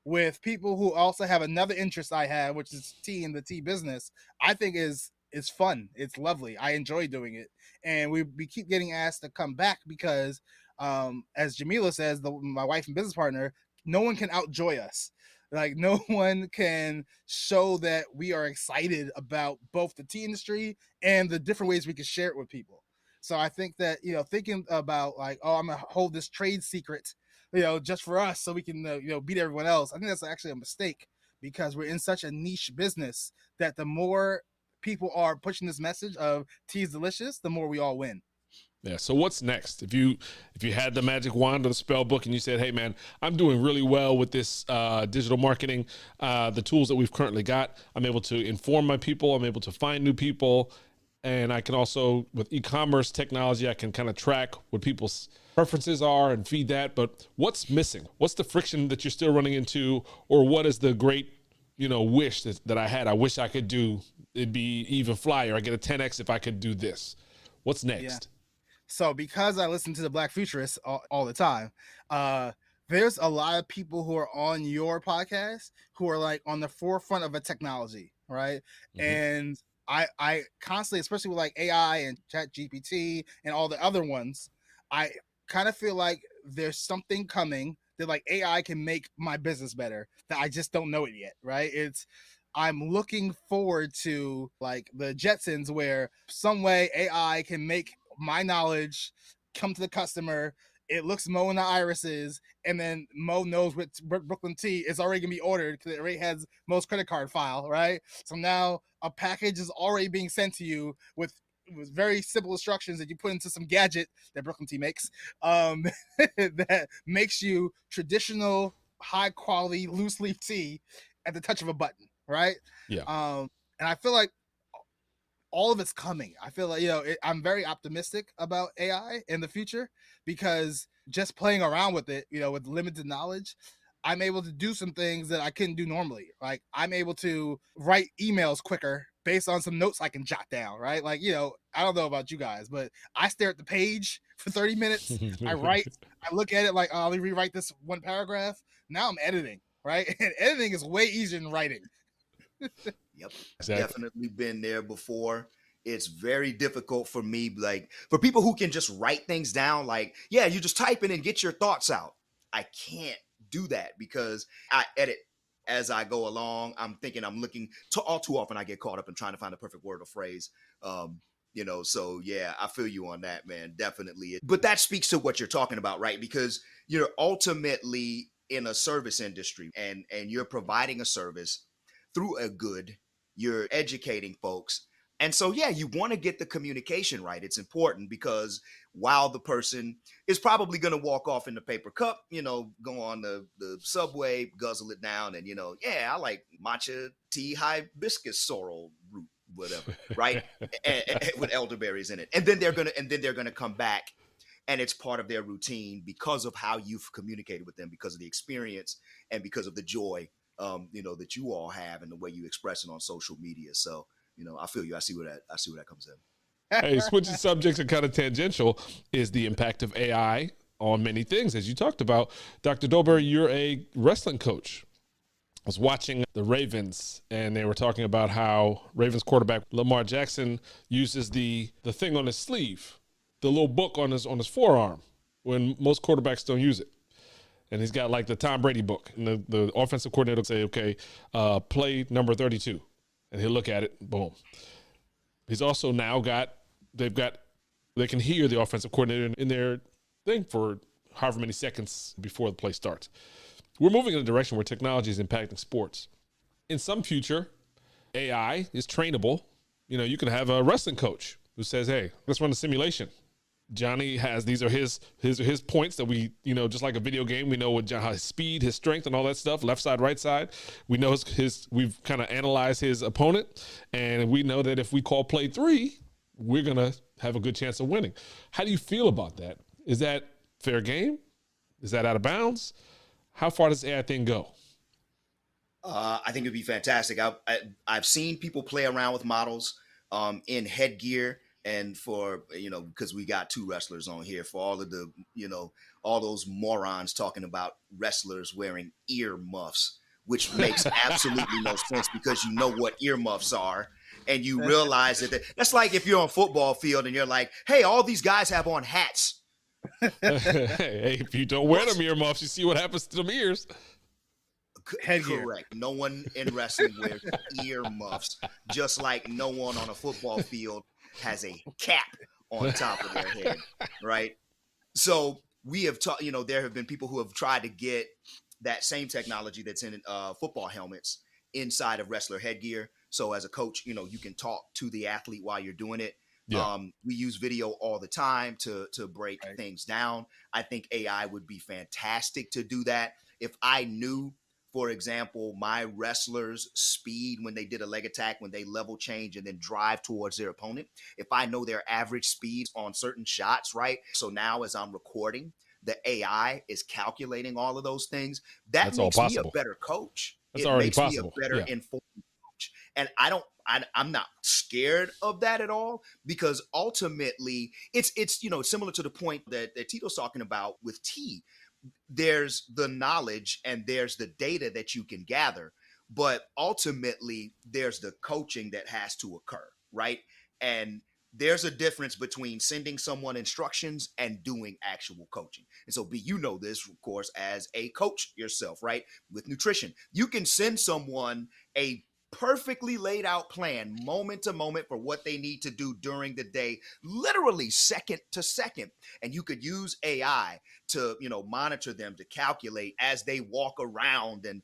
with people who also have another interest I have, which is tea and the tea business, I think is fun. It's lovely. I enjoy doing it, and we keep getting asked to come back because, as Jamila says, my wife and business partner, no one can outjoy us. Like no one can show that we are excited about both the tea industry and the different ways we can share it with people. So I think that, thinking about like, oh, I'm gonna hold this trade secret, just for us so we can, beat everyone else. I think that's actually a mistake, because we're in such a niche business that the more people are pushing this message of tea is delicious, the more we all win. Yeah. So what's next? If you had the magic wand or the spell book and you said, "Hey, man, I'm doing really well with this digital marketing, the tools that we've currently got. I'm able to inform my people. I'm able to find new people, and I can also, with e-commerce technology, I can kind of track what people's preferences are and feed that. But what's missing? What's the friction that you're still running into, or what is the great, wish that I had? I wish I could do. It'd be even flyer. I get a 10x if I could do this. What's Yeah. next?" So because I listen to the Black Futurists all the time, there's a lot of people who are on your podcast who are like on the forefront of a technology, right? Mhm. And I constantly, especially with like AI and Chat GPT and all the other ones, I kind of feel like there's something coming that like AI can make my business better that I just don't know it yet, right? I'm looking forward to like the Jetsons, where some way AI can make my knowledge come to the customer. It looks Mo in the irises, and then Mo knows what Brooklyn tea is already gonna be ordered because it already has Mo's credit card file, right? So now a package is already being sent to you with very simple instructions that you put into some gadget that Brooklyn tea makes, that makes you traditional, high quality loose leaf tea at the touch of a button, right? Yeah. And I feel like all of it's coming. I feel like, I'm very optimistic about AI in the future, because just playing around with it, with limited knowledge, I'm able to do some things that I couldn't do normally. Like I'm able to write emails quicker based on some notes I can jot down, right? Like, I don't know about you guys, but I stare at the page for 30 minutes. I write, I look at it like, oh, let me rewrite this one paragraph. Now I'm editing, right? And editing is way easier than writing. Yep. Exactly. Definitely been there before. It's very difficult for me, like for people who can just write things down, like, yeah, you just type in and get your thoughts out. I can't do that because I edit as I go along. I'm thinking, I'm looking to all too often I get caught up in trying to find a perfect word or phrase. So yeah, I feel you on that, man. Definitely. But that speaks to what you're talking about, right? Because you're ultimately in a service industry, and you're providing a service through a good, you're educating folks. And so, yeah, you want to get the communication right. It's important because while the person is probably going to walk off in the paper cup, go on the subway, guzzle it down, and, yeah, I like matcha tea hibiscus sorrel root, whatever, right? and with elderberries in it. And then they're gonna come back, and it's part of their routine because of how you've communicated with them, because of the experience and because of the joy that you all have and the way you express it on social media. So, I feel you. I see where that comes in. Hey, switching subjects and kind of tangential is the impact of AI on many things. As you talked about, Dr. Dolberry, you're a wrestling coach. I was watching the Ravens, and they were talking about how Ravens quarterback Lamar Jackson uses the thing on his sleeve, the little book on his forearm, when most quarterbacks don't use it. And he's got like the Tom Brady book, and the offensive coordinator will say, okay, play number 32. And he'll look at it, boom. He's also now they can hear the offensive coordinator in their thing for however many seconds before the play starts. We're moving in a direction where technology is impacting sports. In some future, AI is trainable. You can have a wrestling coach who says, hey, let's run a simulation. Johnny has, these are his points that we, just like a video game, we know his speed, his strength, and all that stuff, left side, right side. We know we've kind of analyzed his opponent, and we know that if we call play 3, we're going to have a good chance of winning. How do you feel about that? Is that fair game? Is that out of bounds? How far does the AI thing go? I think it'd be fantastic. I've seen people play around with models in headgear, and for because we got 2 wrestlers on here, for all of the all those morons talking about wrestlers wearing ear muffs, which makes absolutely no sense, because you know what earmuffs are, and you realize that's like if you're on a football field and you're like, hey, all these guys have on hats. Hey, if you don't wear them earmuffs, you see what happens to them ears. Headgear. Correct. No one in wrestling wears earmuffs, just like no one on a football field has a cap on top of their head, right? So we have taught, there have been people who have tried to get that same technology that's in football helmets inside of wrestler headgear. So as a coach, you can talk to the athlete while you're doing it. Yeah. We use video all the time to break things down. I think AI would be fantastic to do that. If I knew, for example, my wrestlers' speed when they did a leg attack, when they level change and then drive towards their opponent, if I know their average speeds on certain shots, right? So now as I'm recording, the AI is calculating all of those things. That's makes me a better coach. That's already possible. It makes me a better informed coach. And I'm not scared of that at all, because ultimately it's similar to the point that Tito's talking about with T. There's the knowledge and there's the data that you can gather, but ultimately there's the coaching that has to occur, right? And there's a difference between sending someone instructions and doing actual coaching. And so, B, this, of course, as a coach yourself, right? With nutrition, you can send someone a perfectly laid out plan, moment to moment, for what they need to do during the day, literally second to second. And you could use AI to, monitor them, to calculate as they walk around and,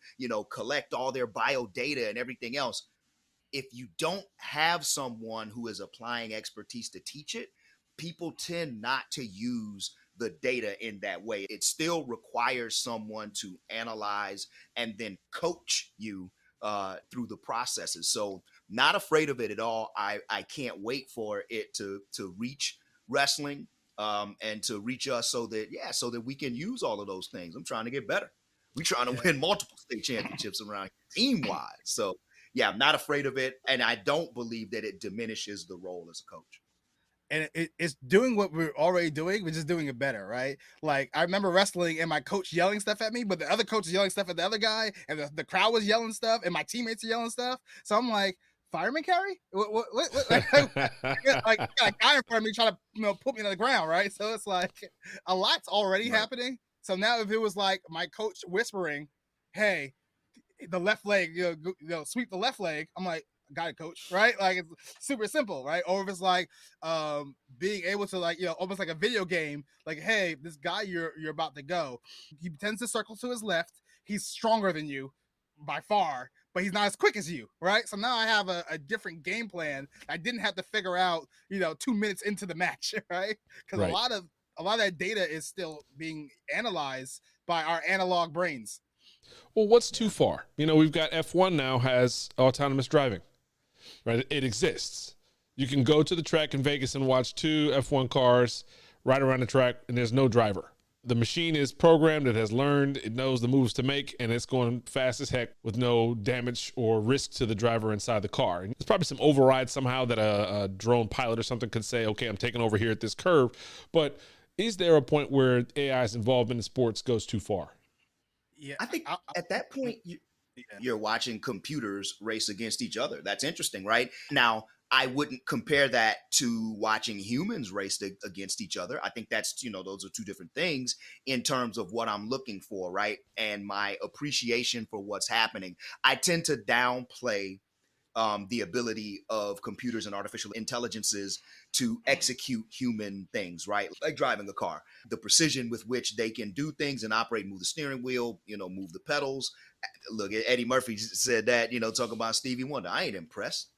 collect all their bio data and everything else. If you don't have someone who is applying expertise to teach it, people tend not to use the data in that way. It still requires someone to analyze and then coach you through the processes. So not afraid of it at all. I can't wait for it to reach wrestling and to reach us so that we can use all of those things. I'm trying to get better. We're trying to win multiple state championships around team-wise. So yeah, I'm not afraid of it. And I don't believe that it diminishes the role as a coach. And it's doing what we're already doing. We're just doing it better, right? Like, I remember wrestling and my coach yelling stuff at me, but the other coach is yelling stuff at the other guy, and the crowd was yelling stuff, and my teammates are yelling stuff. So I'm like, fireman carry? What? Like a guy in front of me trying to put me on the ground, right? So it's like a lot's already happening. So now if it was like my coach whispering, "Hey, the left leg, sweep the left leg," I'm like, got it, coach, right? Like, it's super simple, right? Or if it's like being able to, like, almost like a video game, like, hey, this guy you're about to go, he tends to circle to his left, he's stronger than you by far, but he's not as quick as you, right? So now I have a different game plan. I didn't have to figure out 2 minutes into the match, right? Because a lot of that data is still being analyzed by our analog brains. Well, what's too far? We've got F1 now has autonomous driving, right? It exists. You can go to the track in Vegas and watch 2 F1 cars ride around the track, and there's no driver. The machine is programmed, it has learned, it knows the moves to make, and it's going fast as heck with no damage or risk to the driver inside the car. And there's probably some override somehow that a drone pilot or something could say, okay, I'm taking over here at this curve. But is there a point where AI's involvement in sports goes too far? Yeah, I think at that point, you're watching computers race against each other. That's interesting, right? Now, I wouldn't compare that to watching humans race against each other. I think that's, those are two different things in terms of what I'm looking for, right? And my appreciation for what's happening. I tend to downplay the ability of computers and artificial intelligences to execute human things, right? Like driving a car, the precision with which they can do things and operate, move the steering wheel, move the pedals. Look, Eddie Murphy said that, talking about Stevie Wonder. I ain't impressed.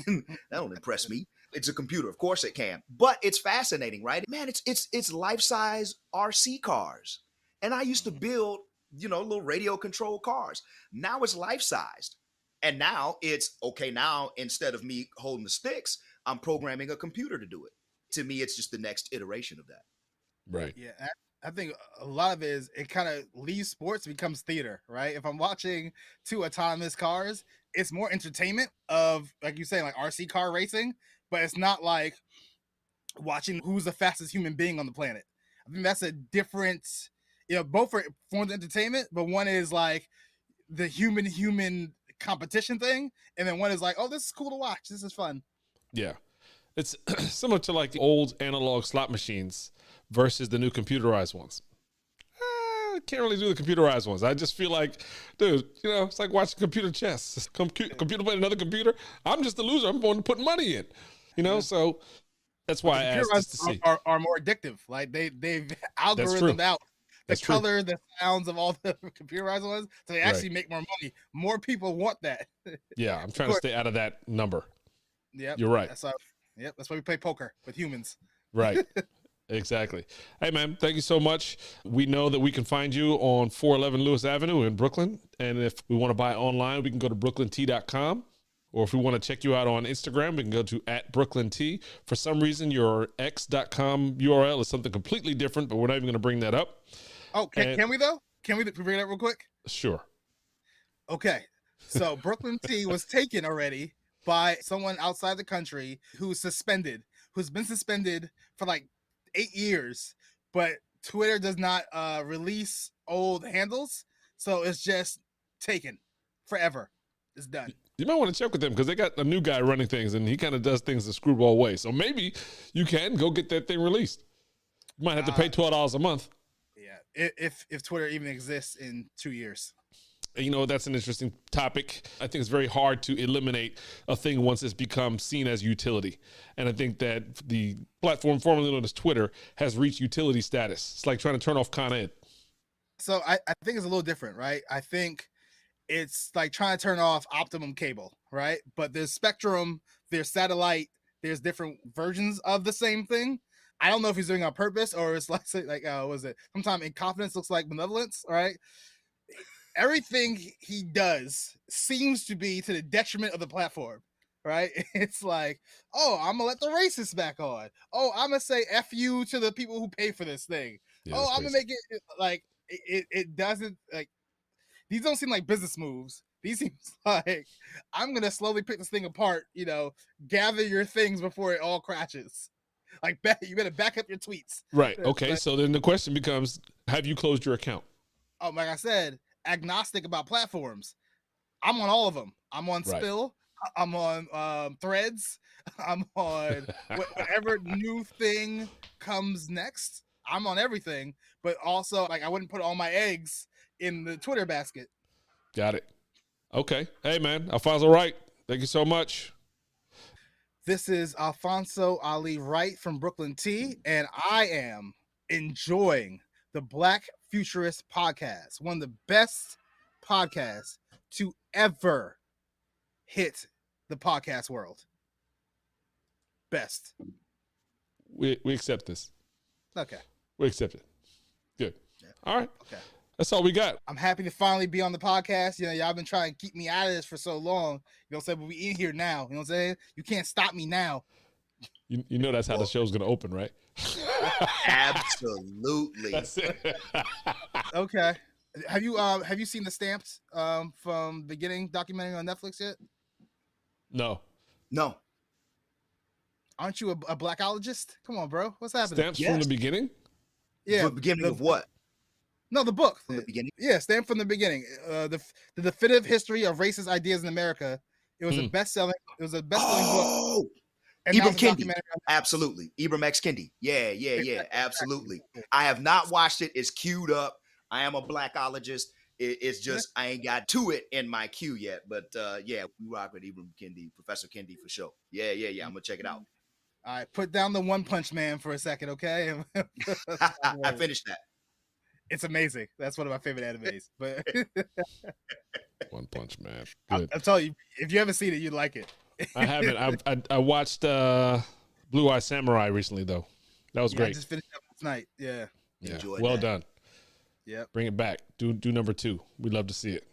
That don't impress me. It's a computer. Of course it can. But it's fascinating, right? Man, it's life-size RC cars. And I used to build, little radio controlled cars. Now it's life-sized. And now it's, okay, now instead of me holding the sticks, I'm programming a computer to do it. To me, it's just the next iteration of that. Right. Yeah. I think a lot of it is it kind of leaves sports, becomes theater, right? If I'm watching two autonomous cars, it's more entertainment of, like you say, like RC car racing, but it's not like watching who's the fastest human being on the planet. I think that's a different, both are forms of entertainment, but one is like the human competition thing, and then one is like, oh, this is cool to watch. This is fun. Yeah. It's similar to like the old analog slot machines versus the new computerized ones. I can't really do the computerized ones. I just feel like, dude, it's like watching computer chess. Computer playing another computer. I'm just the loser. I'm going to put money in. So that's why I asked just to see. Are more addictive. Like they've algorithmed out the color, the sounds of all the computerized ones, so they actually make more money. More people want that. Yeah, I'm trying to stay out of that number. Yep, you're right. That's why we play poker with humans. Right. Exactly. Hey, man, thank you so much. We know that we can find you on 411 Lewis Avenue in Brooklyn. And if we want to buy online, we can go to brooklynt.com. Or if we want to check you out on Instagram, we can go to @BrooklynT. For some reason, your x.com URL is something completely different, but we're not even going to bring that up. Oh, can we, though? Can we bring that real quick? Sure. Okay. So Brooklyn T was taken already by someone outside the country who's been suspended for like 8 years, but Twitter does not release old handles, so it's just taken forever. It's done. You might want to check with them because they got a new guy running things, and he kind of does things the screwball way. So maybe you can go get that thing released. You might have to pay $12 a month. Yeah, if Twitter even exists in 2 years. That's an interesting topic. I think it's very hard to eliminate a thing once it's become seen as utility. And I think that the platform formerly known as Twitter has reached utility status. It's like trying to turn off Con Ed. So I think it's a little different, right? I think it's like trying to turn off Optimum cable, right? But there's Spectrum, there's satellite, there's different versions of the same thing. I don't know if he's doing it on purpose or it's like was it? Sometimes incompetence looks like benevolence, right? Everything he does seems to be to the detriment of the platform, right? It's like, oh, I'm gonna let the racists back on. Oh, I'm gonna say F you to the people who pay for this thing. Yeah, oh, I'm gonna make it like it doesn't, like, these don't seem like business moves. These seems like I'm gonna slowly pick this thing apart, gather your things before it all crashes. Like, you better back up your tweets. Right. Okay. So then the question becomes, have you closed your account? Oh, like I said, agnostic about platforms. I'm on all of them. I'm on Spill. I'm on Threads. I'm on whatever new thing comes next. I'm on everything, but also like I wouldn't put all my eggs in the Twitter basket. Got it. Okay. Hey, man, Alfonso Wright, thank you so much. This is Alfonso Ali Wright from Brooklyn T, and I am enjoying the Black Futurist podcast, one of the best podcasts to ever hit the podcast world. Best. We accept this. Okay. We accept it. Good. Yeah. All right. Okay. That's all we got. I'm happy to finally be on the podcast. Y'all been trying to keep me out of this for so long. But we in here now. You know what I'm saying? You can't stop me now. You know that's how the show's gonna open, right? Absolutely. That's it. Okay. Have you seen the Stamps from beginning documentary on Netflix yet? No. No. Aren't you a blackologist? Come on, bro. What's happening? Stamps from the Yes. beginning? Yeah. The beginning of what? No, the book. From the beginning? Yeah, Stamp from the beginning. The definitive history of racist ideas in America. It was a best-selling. It was a best-selling book. Oh, And now Ibram it's a Kendi. documentary on Netflix. Absolutely. Ibram X. Kendi. Yeah, Exactly. absolutely. I have not watched it. It's queued up. I am a blackologist. It's just I ain't got to it in my queue yet. But yeah, we rock with Ibram Kendi, Professor Kendi for sure. Yeah. I'm gonna check it out. All right, put down the One Punch Man for a second, okay? I finished that. It's amazing. That's one of my favorite animes. But One Punch Man. I'll Good. tell you, if you haven't seen it, you'd like it. I haven't. I watched Blue Eye Samurai recently though. That was I great. just finished up last night. Yeah. Yeah. Enjoyed Well that. done. Yep. Bring it back. Do number 2. We'd love to see it.